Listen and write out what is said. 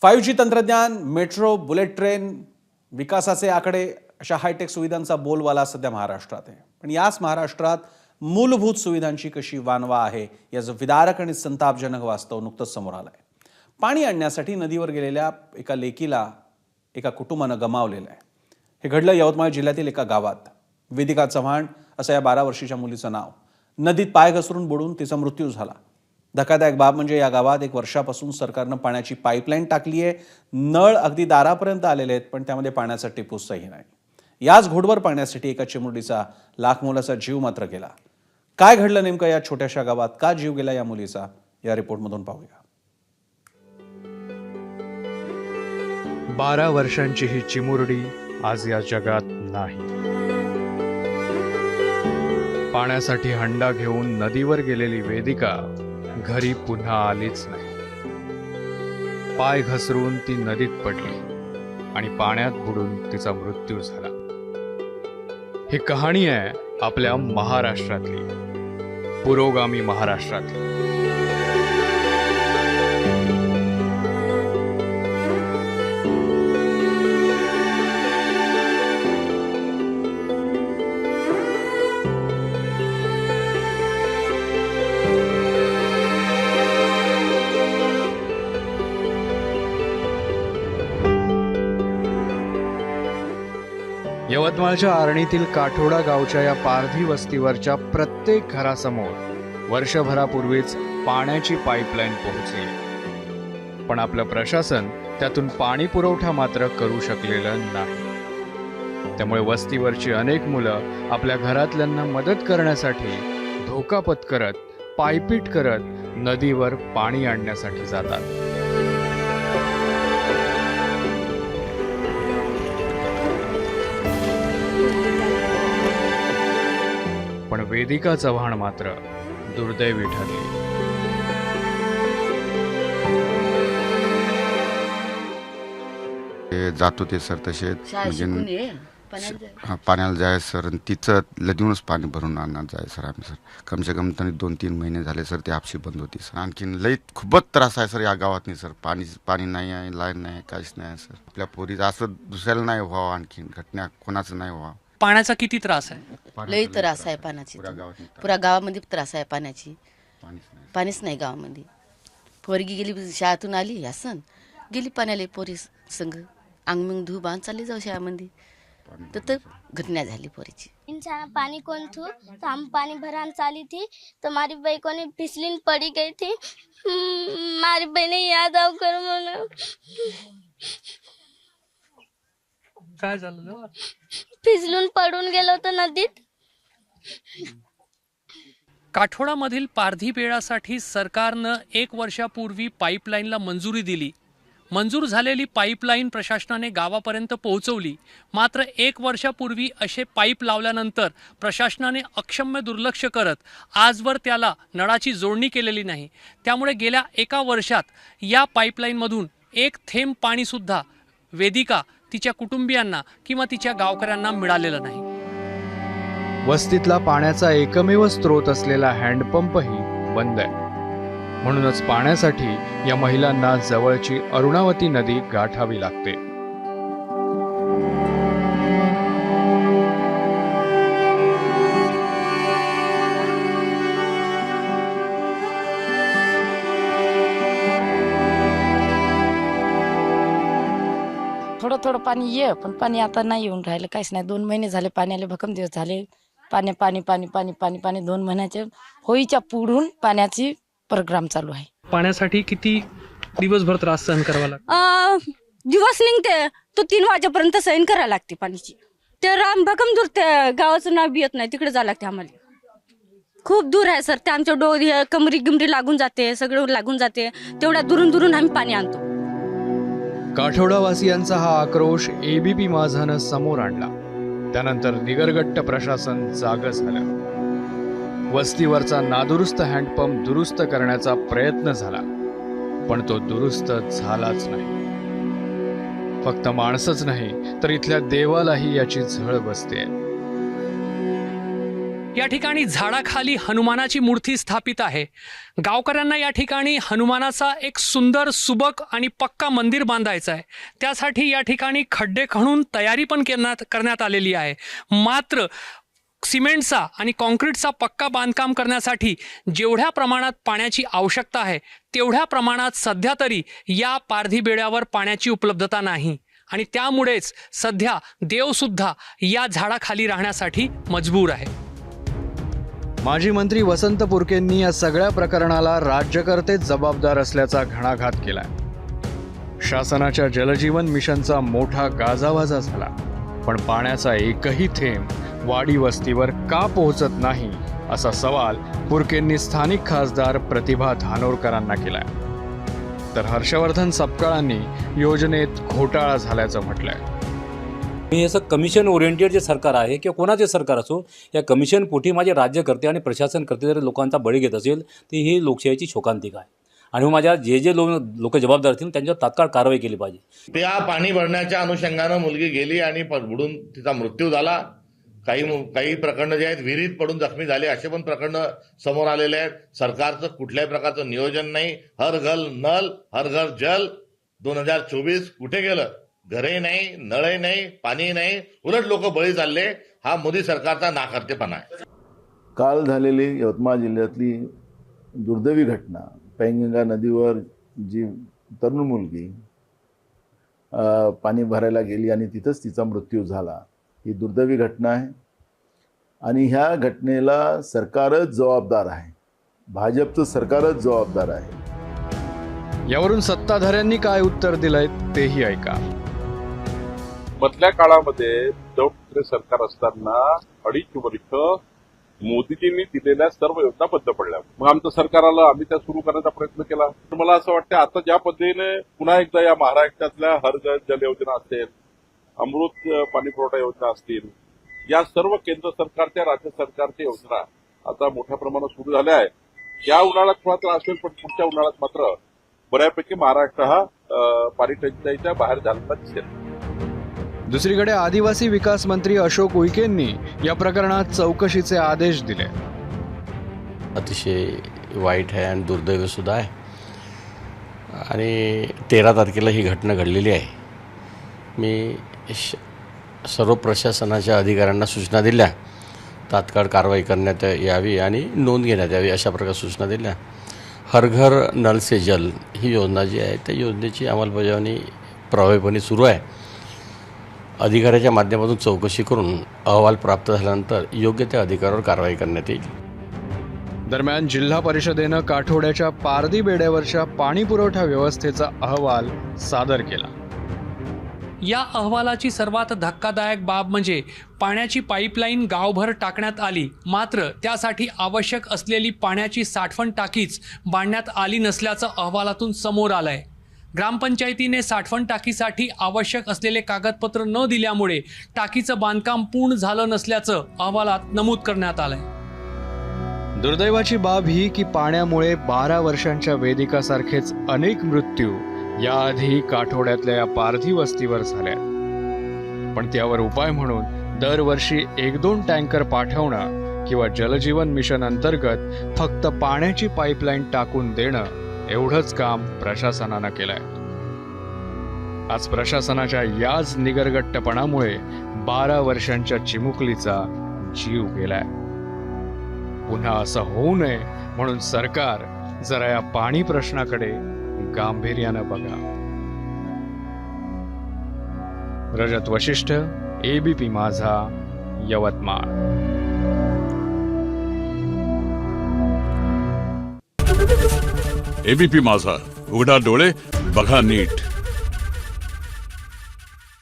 5G तंत्रज्ञान, metro, bullet train, विकासाचे आकडे अशा हायटेक सुविधांचा बोलबाला सध्या महाराष्ट्रात आहे. पण याच महाराष्ट्रात मूलभूत सुविधांची कशी वानवा आहे याचं विदारक आणि संतापजनक वास्तव नुकतंच समोर आलं आहे. पाणी आणण्यासाठी नदीवर गेलेल्या एका लेकीला एका कुटुंबानं गमावलेलं आहे. हे घडलं यवतमाळ जिल्ह्यातील एका गावात. वेदिका चव्हाण असं या 12 वर्षीच्या मुलीचं नाव. नदीत पाय घसरून बुडून तिचा मृत्यू झाला. धक्कादायक बाब म्हणजे या गावात 1 वर्षापासून सरकारनं पाण्याची पाईपलाईन टाकली आहे. नळ अगदी दारापर्यंत आलेले आहेत, पण त्यामध्ये पाण्याचा टिपूसही नाही. याच घोडवर पाण्यासाठी एका चिमुरडीचा लाखमोलाचा जीव मात्र गेला. काय घडलं नेमकं या छोट्याशा गावात, का जीव गेला या मुलीचा, या रिपोर्टमधून पाहूया. 12 वर्षांची ही चिमुरडी आज या जगात नाही. पाण्यासाठी हंडा घेऊन नदीवर गेलेली वेदिका घरी पुन्हा आलीच नाही. पाय घसरून ती नदीत पडली आणि पाण्यात बुडून तिचा मृत्यू झाला. ही कहाणी आहे आपल्या महाराष्ट्रातली, पुरोगामी महाराष्ट्रातली. यवतमाळच्या आर्णीतील काठोडा गावच्या या पारधी वस्तीवरच्या प्रत्येक घरासमोर वर्षभरापूर्वीच पाण्याची पाईपलाईन पोहोचली. पण आपलं प्रशासन त्यातून पाणी पुरवठा मात्र करू शकलेलं नाही. त्यामुळे वस्तीवरची अनेक मुलं आपल्या घरातल्यांना मदत करण्यासाठी धोका पत्करत, पायपीट करत नदीवर पाणी आणण्यासाठी जातात. पण वेदिका चव्हाण मात्र दुर्दैवी ठरली. जात होते सर तसे म्हणजे पाण्याला जाय सर, आणि तिचं लदीहूनच पाणी भरून आणणार जाय सर. आम्ही सर कम से कम तरी 2-3 महिने झाले सर ते आपशी बंद होती सर. आणखीन लई खूपच त्रास आहे सर या गावात. नाही सर पाणी नाही आहे, लाईन नाही, काहीच नाही सर. आपल्या पोरीचं असं दुसऱ्याला नाही व्हावं, आणखीन घटना कोणाचं नाही व्हावं. पाण्याचा किती त्रास आहे? लई त्रास आहे पाण्याची. पुऱ्या गावामध्ये त्रास आहे पाण्याची. पाणीच नाही गावामध्ये. पोरगी गेली शाळेतून आली यासन गेली पाण्याला पोरी संग अंग धू बांध चालली जाऊ शाळेमध्ये. तर घटना झाली पोरीची. इंसान पानी कौन थू तो हम पानी भरान चाली थी तो हमारी बहन को ने फिसलिन पड़ी गई थी. हमारी बहने याद आव कर मला. काय झालं? फिसलून पडून गेलो होतो नदीत. काठोडामधील पारधी पेळासाठी सरकारनं 1 वर्षापूर्वी पाईपलाईनला मंजुरी दिली. मंजूर झालेली पाईपलाईन प्रशासनाने गावापर्यंत पोहोचवली. मात्र 1 वर्षापूर्वी असे पाईप लावल्यानंतर प्रशासनाने अक्षम्य दुर्लक्ष करत आजवर त्याला नळाची जोडणी केलेली नाही. त्यामुळे गेल्या 1 वर्षात या पाईपलाईनमधून 1 थेंब पाणीसुद्धा वेदिका, तिच्या कुटुंबियांना किंवा तिच्या गावकऱ्यांना मिळालेलं नाही. वस्तीतला पाण्याचा एकमेव स्रोत असलेला हँडपंपही बंद आहे. म्हणूनच पाण्यासाठी या महिलांना जवळची अरुणावती नदी गाठावी लागते. थोडं थोडं पाणी ये, पण पाणी आता नाही येऊन राहिलं. काहीच नाही. 2 महिने झाले पाण्याला, भक्कम दिवस झाले. पाणी पाणी पाणी पाणी पाणी पाणी 2 महिन्याचे होईच्या पुढून पाण्याची प्रोग्राम चालू आहे. पाण्यासाठी किती दिवसभर त्रास सहन करावा लागतो? दिवस निघते तो 3 वाजेपर्यंत सहन करायला लागते पाण्याची. ते राम भकम दूर, ते गावाचं नाव बी येत नाही, तिकडे जावं लागते आम्हाला. खूप दूर आहे सर. ते आमच्या डोरी कमरी गिमरी लागून जाते, सगळं लागून जाते. तेवढ्या दुरून दुरून आम्ही पाणी आणतो. काठोडावासियांचा हा आक्रोश एबीपी माझानं समोर आणला. त्यानंतर निगरगट्ट प्रशासन जागं झालं. वस्तीवरचा नादुरुस्त हँडपंप दुरुस्त करण्याचा प्रयत्न झाला, पण तो दुरुस्त झालाच नाही. फक्त माणसंच नाही तर इथल्या देवालाही याची झळ बसते. या ठिकाणी झाडाखाली हनुमानाची मूर्ती स्थापित आहे. गावकऱ्यांना या ठिकाणी हनुमानाचा एक सुंदर सुबक आणि पक्का मंदिर बांधायचं आहे. त्यासाठी या ठिकाणी खड्डे खणून तयारी पण करण्यात आलेली आहे. मात्र सिमेंटचा आणि कॉन्क्रीटचा पक्का बांधकाम करण्यासाठी जेवढ्या प्रमाणात पाण्याची आवश्यकता आहे तेवढ्या प्रमाणात सध्या तरी या पारधी बेड्यावर पाण्याची उपलब्धता नाही आणि त्यामुळेच सध्या देवसुद्धा या झाडाखाली राहण्यासाठी मजबूर आहे. माजी मंत्री वसंत पुरकेंनी या सगळ्या प्रकरणाला राज्यकर्तेच जबाबदार असल्याचा घणाघात केलाय. शासनाच्या जलजीवन मिशनचा मोठा गाजावाजा झाला, पण पाण्याचा एकही थेंब वाडी वस्तीवर का पोहोचत नाही असा सवाल पुरकेंनी स्थानिक खासदार प्रतिभा धानोरकरांना केलाय. तर हर्षवर्धन सपकाळांनी योजनेत घोटाळा झाल्याचं म्हटलंय. मी असं कमिशन ओरिएंटेड जे सरकार आहे किंवा कोणाचे सरकार असो, या कमिशन पोटी माझे राज्यकर्ते आणि प्रशासनकर्ते जर लोकांचा बळी घेत असेल तर ही लोकशाहीची शोकांतिका आहे आणि माझ्या जे लोक जबाबदार असतील त्यांच्यावर तात्काळ कारवाई केली पाहिजे. त्या पाणी भरण्याच्या अनुषंगानं मुलगी गेली आणि बुडून तिचा मृत्यू झाला. काही प्रकरणं जे आहेत विहिरीत पडून जखमी झाले असे पण प्रकरणं समोर आलेले आहेत. सरकारचं कुठल्याही प्रकारचं नियोजन नाही. हर घर नल हर घर जल 2024 कुठे गेलं? घरे नाही, नळे नाही, पाणी नाही, उलट लोक बळी चालले. हा मोदी सरकारचा नाकर्तेपणा आहे. काल झालेली यवतमाळ जिल्ह्यातली दुर्दैवी घटना, पैनगंगा नदीवर जी तरुण मुलगी पाणी भरायला गेली आणि तिथंच तिचा मृत्यू झाला, ही दुर्दैवी घटना आहे आणि ह्या घटनेला सरकारच जबाबदार आहे. भाजपचं सरकारच जबाबदार आहे. यावरून सत्ताधाऱ्यांनी काय उत्तर दिलंय तेही ऐका. मधल्या काळामध्ये उद्धव ठाकरे सरकार असताना 2.5 वर्ष मोदीजींनी दिलेल्या सर्व योजना बंद पडल्या. मग आमचं सरकार आलं, आम्ही त्या सुरू करण्याचा प्रयत्न केला. तर मला असं वाटतं आता ज्या पद्धतीने पुन्हा एकदा या महाराष्ट्रातल्या हर घर जल योजना असेल, अमृत पाणी पुरवठा योजना असतील, या सर्व केंद्र सरकारच्या राज्य सरकारच्या योजना आता मोठ्या प्रमाणात सुरू झाल्या आहेत. या उन्हाळ्यात थोडा त्रास असेल, पण पुढच्या उन्हाळ्यात मात्र बऱ्यापैकी महाराष्ट्र हा पाणी टंचाईच्या बाहेर झालेला दिसेल. दुसरीकडे आदिवासी विकास मंत्री अशोक उईकेंनी या प्रकरणात चौकशीचे आदेश दिले. अतिशय वाईट आहे आणि दुर्दैवी सुद्धा आहे आणि 13 तारखेला ही घटना घडलेली आहे. मी सर्व प्रशासनाच्या अधिकाऱ्यांना सूचना दिल्या, तात्काळ कारवाई करण्यात यावी आणि नोंद घेण्यात यावी अशा प्रकारे सूचना दिल्या. हर घर नल से जल ही योजना जी आहे त्या योजनेची अंमलबजावणी प्रभावीपणे सुरू आहे. अधिकाऱ्याच्या माध्यमातून चौकशी करून अहवाल प्राप्त झाल्यानंतर योग्य त्या अधिकाऱ्यावर कारवाई करण्यात येईल. दरम्यान जिल्हा परिषदेनं काठोड्याच्या पारधी बेड्यावरच्या पाणी पुरवठा व्यवस्थेचा अहवाल सादर केला. या अहवालाची सर्वात धक्कादायक बाब म्हणजे पाण्याची पाईपलाईन गावभर टाकण्यात आली, मात्र त्यासाठी आवश्यक असलेली पाण्याची साठवण टाकीच बांधण्यात आली नसल्याचं अहवालातून समोर आलंय. ग्रामपंचायतीने साठवण टाकीसाठी आवश्यक असलेले कागदपत्र न दिल्यामुळे टाकीचं बांधकाम पूर्ण झालं नसल्याचं अहवालात नमूद करण्यात आलंय. दुर्दैवाची बाब ही की पाण्यामुळे 12 वर्षांच्या वेदिकासारखेच अनेक मृत्यू याआधी काठोड्यातल्या या पारधी वस्तीवर झाल्या. पण त्यावर उपाय म्हणून दरवर्षी 1-2 टँकर पाठवणं किंवा जलजीवन मिशन अंतर्गत फक्त पाण्याची पाईपलाईन टाकून देणं एवढंच काम प्रशासनानं केलंय. आज प्रशासनाच्या याच निगरगट्टपणामुळे 12 वर्षांच्या चिमुकलीचा जीव गेलाय. पुन्हा असं होऊ नये म्हणून सरकार जरा या पाणी प्रश्नाकडे गांभीर्यानं बघा. रजत वशिष्ठ, ABP माझा, यवतमाळ. ABP माझा, उघडा डोळे बघा नीट.